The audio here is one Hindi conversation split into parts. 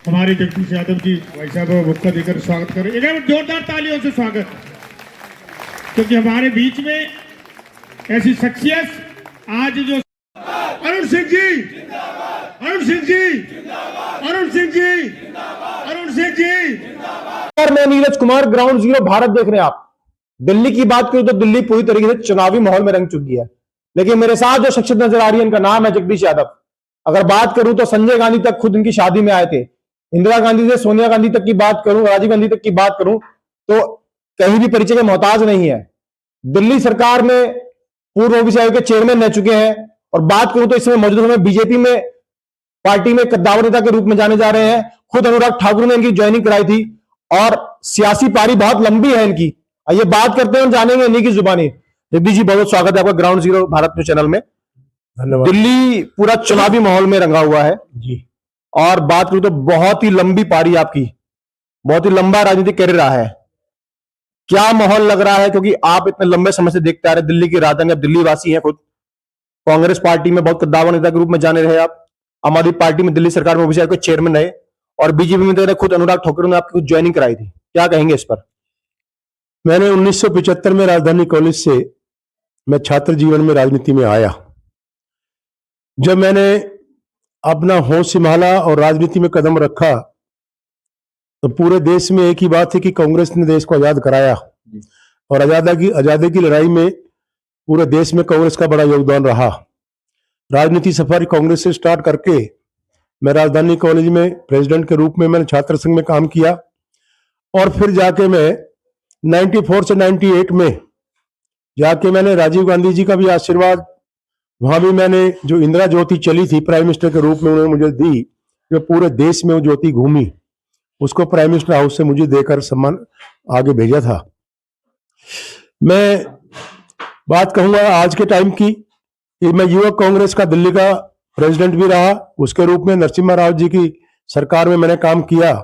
हमारे जगदीश यादव जी भाई साहब मुक्का देकर स्वागत करें। एक बार जोरदार तालियों से स्वागत, क्योंकि हमारे बीच में ऐसी शख्सियत आज जो अरुण सिंह जी, अरुण सिंह जी, अरुण सिंह जी, अरुण सिंह जी। मैं नीरज कुमार, ग्राउंड जीरो भारत देख रहे हैं आप। दिल्ली की बात करूं तो दिल्ली पूरी तरीके से चुनावी माहौल में रंग चुकी है, लेकिन मेरे साथ जो शख्सियत नजर आ रही है इनका नाम है जगदीश यादव। अगर बात करूं तो संजय गांधी तक खुद इनकी शादी में आए थे। इंदिरा गांधी से सोनिया गांधी तक की बात करूं, राजीव गांधी तक की बात करूं तो कहीं भी परिचय के मोहताज नहीं है। दिल्ली सरकार में पूर्व ओबीसी आयोग के चेयरमैन रह चुके हैं। और बात करूं तो इस समय मौजूदा समय बीजेपी में पार्टी में कद्दावर नेता के रूप में जाने जा रहे हैं। खुद अनुराग ठाकुर ने इनकी ज्वाइनिंग कराई थी और सियासी पारी बहुत लंबी है इनकी। आइए बात करते हैं, जानेंगे इन्हीं की जुबानी। जगदीश जी, बहुत स्वागत है आपका ground zero Bharat news channel में। धन्यवाद। दिल्ली पूरा चुनावी माहौल में रंगा हुआ है जी। और बात करूं तो बहुत ही लंबी पारी आपकी, बहुत ही लंबा राजनीतिक कैरियर रहा है। क्या माहौल लग रहा है, क्योंकि आप इतने लंबे समय से देखते आ रहे दिल्ली की राजधानी, आप दिल्ली वासी हैं खुद। कांग्रेस पार्टी में बहुत कद्दावर नेता के रूप में जाने रहे आप। आम आदमी पार्टी में दिल्ली सरकार में ओबीसी आयोग के चेयरमैन रहे और बीजेपी में खुद अनुराग ठाकुर ने आपकी ज्वाइनिंग कराई थी। क्या कहेंगे इस पर? मैंने 1975 में राजधानी कॉलेज से मैं छात्र जीवन में राजनीति में आया। जब मैंने अपना होश संभाला और राजनीति में कदम रखा तो पूरे देश में एक ही बात है कि कांग्रेस ने देश को आजाद कराया और आजादी की लड़ाई में पूरे देश में कांग्रेस का बड़ा योगदान रहा। राजनीति सफर कांग्रेस से स्टार्ट करके मैं राजधानी कॉलेज में प्रेसिडेंट के रूप में मैंने छात्र संघ में काम किया और फिर जाके मैं 94 से 98 में जाके मैंने राजीव गांधी जी का भी आशीर्वाद, वहां भी मैंने जो इंदिरा ज्योति चली थी प्राइम मिनिस्टर के रूप में उन्होंने मुझे दी, जो पूरे देश में वो ज्योति घूमी, उसको प्राइम मिनिस्टर हाउस से मुझे देकर सम्मान आगे भेजा था। मैं बात कहूंगा आज के टाइम की कि मैं युवक कांग्रेस का दिल्ली का प्रेसिडेंट भी रहा, उसके रूप में नरसिम्हा राव जी की सरकार में मैंने काम किया।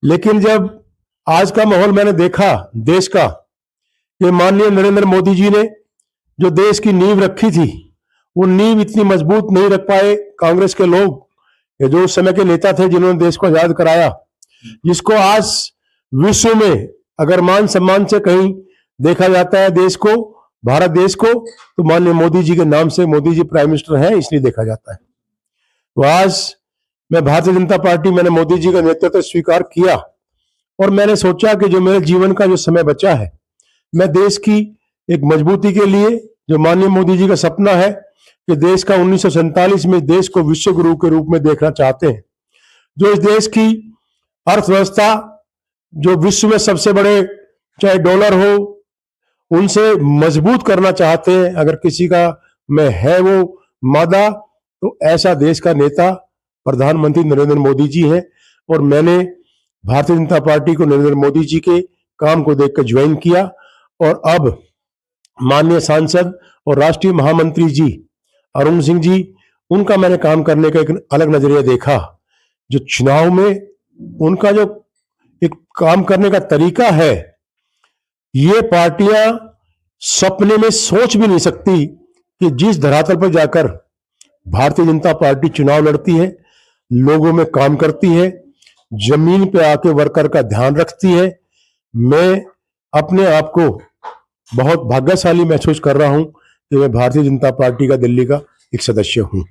लेकिन जब आज का माहौल मैंने देखा देश का, कि माननीय नरेंद्र मोदी जी ने जो देश की नींव रखी थी वो नींव इतनी मजबूत नहीं रख पाए कांग्रेस के लोग, ये जो उस समय के नेता थे जिन्होंने देश को आजाद कराया, जिसको आज विश्व में अगर मान सम्मान से कहीं देखा जाता है देश को, भारत देश को, तो माननीय मोदी जी के नाम से, मोदी जी प्राइम मिनिस्टर हैं इसलिए देखा जाता है। तो आज मैं भारतीय जनता पार्टी, मैंने मोदी जी का नेतृत्व स्वीकार किया और मैंने सोचा कि जो मेरे जीवन का जो समय बचा है मैं देश की एक मजबूती के लिए, जो माननीय मोदी जी का सपना है कि देश का 1947 में देश को विश्व गुरु के रूप में देखना चाहते हैं, जो इस देश की अर्थव्यवस्था जो विश्व में सबसे बड़े चाहे डॉलर हो उनसे मजबूत करना चाहते हैं, अगर किसी का में है वो मादा, तो ऐसा देश का नेता प्रधानमंत्री नरेंद्र मोदी जी हैं। और मैंने भारतीय जनता पार्टी को नरेंद्र मोदी जी के काम को देखकर ज्वाइन किया और अब माननीय सांसद और राष्ट्रीय महामंत्री जी अरुण सिंह जी, उनका मैंने काम करने का एक अलग नजरिया देखा। जो चुनाव में उनका जो एक काम करने का तरीका है, ये पार्टियां सपने में सोच भी नहीं सकती कि जिस धरातल पर जाकर भारतीय जनता पार्टी चुनाव लड़ती है, लोगों में काम करती है, जमीन पे आके वर्कर का ध्यान रखती है। मैं अपने आप को बहुत भाग्यशाली महसूस कर रहा हूं कि मैं भारतीय जनता पार्टी का दिल्ली का एक सदस्य हूं।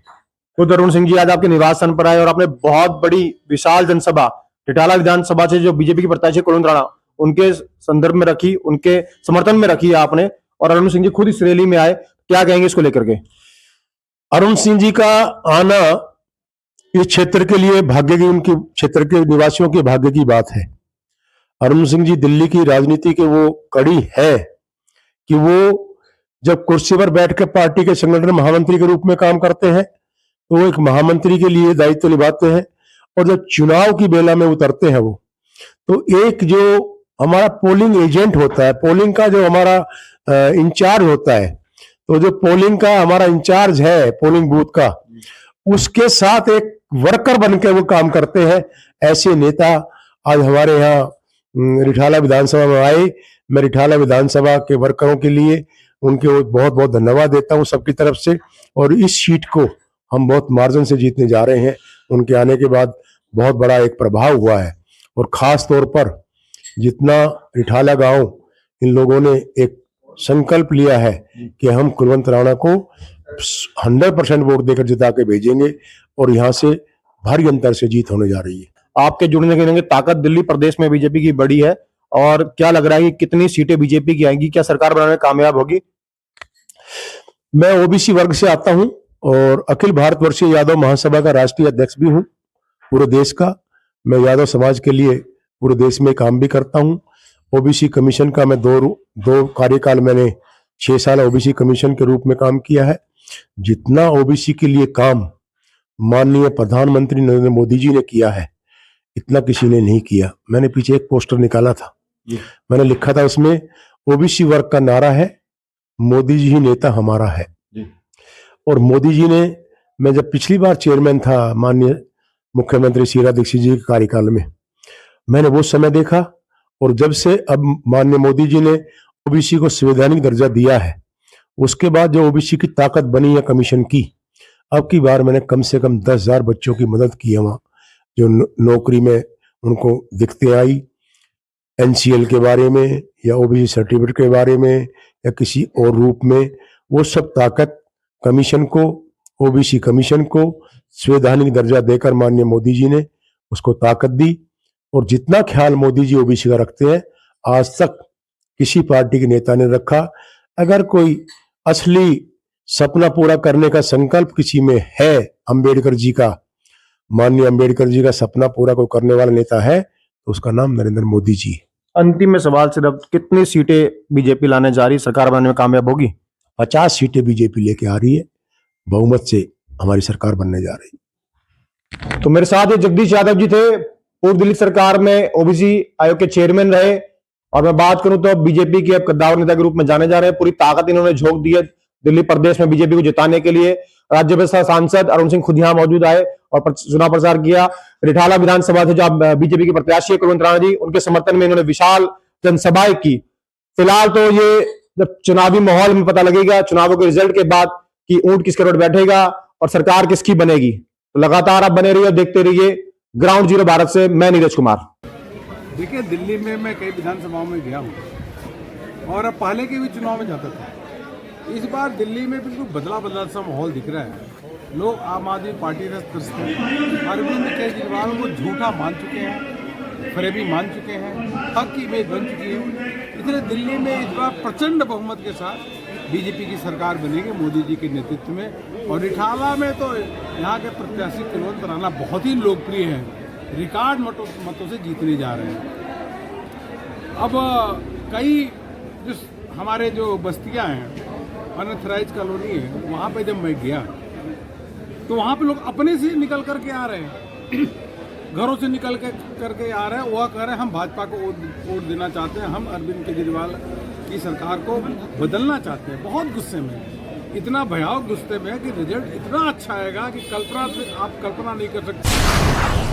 खुद अरुण सिंह जी आज आपके निवास स्थान पर आए और आपने बहुत बड़ी विशाल जनसभा रिटाला विधानसभा से जो बीजेपी के प्रत्याशी कुलवंत राणा, उनके संदर्भ में रखी, उनके समर्थन में रखी आपने, और अरुण सिंह जी खुद इस रैली में आए। क्या कहेंगे इसको लेकर के? अरुण सिंह जी का आना इस क्षेत्र के लिए भाग्य की, उनके क्षेत्र के निवासियों के भाग्य की बात है। अरुण सिंह जी दिल्ली की राजनीति के वो कड़ी है कि वो जब कुर्सी पर बैठकर पार्टी के संगठन महामंत्री के रूप में काम करते हैं तो वो एक महामंत्री के लिए दायित्व निभाते हैं, और जब चुनाव की बेला में उतरते हैं वो, तो एक जो हमारा पोलिंग एजेंट होता है, पोलिंग का जो हमारा इंचार्ज होता है, तो जो पोलिंग का हमारा इंचार्ज है पोलिंग बूथ का, उसके साथ एक वर्कर बनकर वो काम करते हैं। ऐसे नेता आज हमारे यहाँ रिठाला विधानसभा में आए। मैं रिठाला विधानसभा के वर्करों के लिए उनके बहुत बहुत धन्यवाद देता हूं सबकी तरफ से, और इस सीट को हम बहुत मार्जिन से जीतने जा रहे हैं। उनके आने के बाद बहुत बड़ा एक प्रभाव हुआ है। और खास तौर पर जितना रिठाला गांव इन लोगों ने एक संकल्प लिया है कि हम कुलवंत राणा को 100% वोट देकर जिता के भेजेंगे और यहाँ से भारी अंतर से जीत होने जा रही है। आपके जुड़ने के ताकत दिल्ली प्रदेश में बीजेपी की बड़ी है, और क्या लग रहा है कि कितनी सीटें बीजेपी की आएंगी? क्या सरकार बनाने में कामयाब होगी? मैं ओबीसी वर्ग से आता हूं और अखिल भारतवर्षीय यादव महासभा का राष्ट्रीय अध्यक्ष भी हूं पूरे देश का। मैं यादव समाज के लिए पूरे देश में काम भी करता हूं। ओबीसी कमीशन का मैं दो कार्यकाल मैंने 6 साल ओबीसी कमीशन के रूप में काम किया है। जितना ओबीसी के लिए काम माननीय प्रधानमंत्री नरेंद्र मोदी जी ने किया है, इतना किसी ने नहीं किया। मैंने पीछे एक पोस्टर निकाला था, मैंने लिखा था उसमें, ओबीसी वर्ग का नारा है, मोदी जी ही नेता हमारा है। और मोदी जी ने, मैं जब पिछली बार चेयरमैन था माननीय मुख्यमंत्री शीला दीक्षित जी के कार्यकाल में, मैंने वो समय देखा, और जब से अब माननीय मोदी जी ने ओबीसी को संवैधानिक दर्जा दिया है, उसके बाद जो ओबीसी की ताकत बनी है कमीशन की, अब की बार मैंने कम से कम 10,000 बच्चों की मदद की है वहां जो नौकरी में उनको दिक्कतें आई, एनसीएल के बारे में या ओबीसी सर्टिफिकेट के बारे में या किसी और रूप में। वो सब ताकत कमीशन को, ओबीसी कमीशन को संवैधानिक दर्जा देकर माननीय मोदी जी ने उसको ताकत दी। और जितना ख्याल मोदी जी ओबीसी का रखते हैं, आज तक किसी पार्टी के नेता ने रखा। अगर कोई असली सपना पूरा करने का संकल्प किसी में है, अंबेडकर जी का, माननीय अंबेडकर जी का सपना पूरा कोई करने वाला नेता है, तो उसका नाम नरेंद्र मोदी जी है। अंतिम में सवाल सिर्फ, कितनी सीटें बीजेपी लाने जा रही है? सरकार बनाने में कामयाब होगी? 50 सीटें बीजेपी लेके आ रही है, बहुमत से हमारी सरकार बनने जा रही है। तो मेरे साथ ये जगदीश यादव जी थे, पूर्व दिल्ली सरकार में ओबीसी आयोग के चेयरमैन रहे, और मैं बात करूं तो बीजेपी के अब कद्दावर नेता के रूप में जाने जा रहे हैं। पूरी ताकत इन्होंने झोंक दी है दिल्ली प्रदेश में बीजेपी को जिताने के लिए। राज्यसभा सांसद अरुण सिंह खुद यहां मौजूद आए और चुनाव प्रचार किया। रिठाला विधानसभा से जो बीजेपी के प्रत्याशी कुलवंत राणा जी, उनके समर्थन में इन्होंने विशाल जनसभाएं की। फिलहाल तो ये जब चुनावी माहौल में पता लगेगा, चुनावों के रिजल्ट के बाद, कि ऊंट किसके रोड बैठेगा और सरकार किसकी बनेगी। तो लगातार आप बने रहिए और देखते रहिए ग्राउंड जीरो भारत से मैं नीरज कुमार। देखिए, दिल्ली में मैं कई विधानसभाओं में गया हूँ और अब पहले के भी चुनाव में जाता था। इस बार दिल्ली में बिल्कुल बदला सा माहौल दिख रहा है। लोग आम आदमी पार्टी से त्रस्त हैं। अरविंद केजरीवाल को झूठा मान चुके हैं, फरेबी मान चुके हैं, हक की इमेज बन चुकी है। इसलिए दिल्ली में इस बार प्रचंड बहुमत के साथ बीजेपी की सरकार बनेगी मोदी जी के नेतृत्व में। और रिठाला में तो यहाँ के प्रत्याशी कुलवंत राणा बहुत ही लोकप्रिय हैं, रिकॉर्ड मतों से जीतने जा रहे हैं। अब कई जो हमारे जो बस्तियां हैं, अनथराइज कॉलोनी है, वहाँ पे जब मैं गया तो वहाँ पे लोग अपने से निकल करके आ रहे हैं, घरों से निकल करके आ रहे हैं। वह कह रहे हैं हम भाजपा को वोट देना चाहते हैं, हम अरविंद केजरीवाल की सरकार को बदलना चाहते हैं। बहुत गुस्से में, इतना भयावह गुस्से में कि रिजल्ट इतना अच्छा आएगा कि आप कल्पना नहीं कर सकते।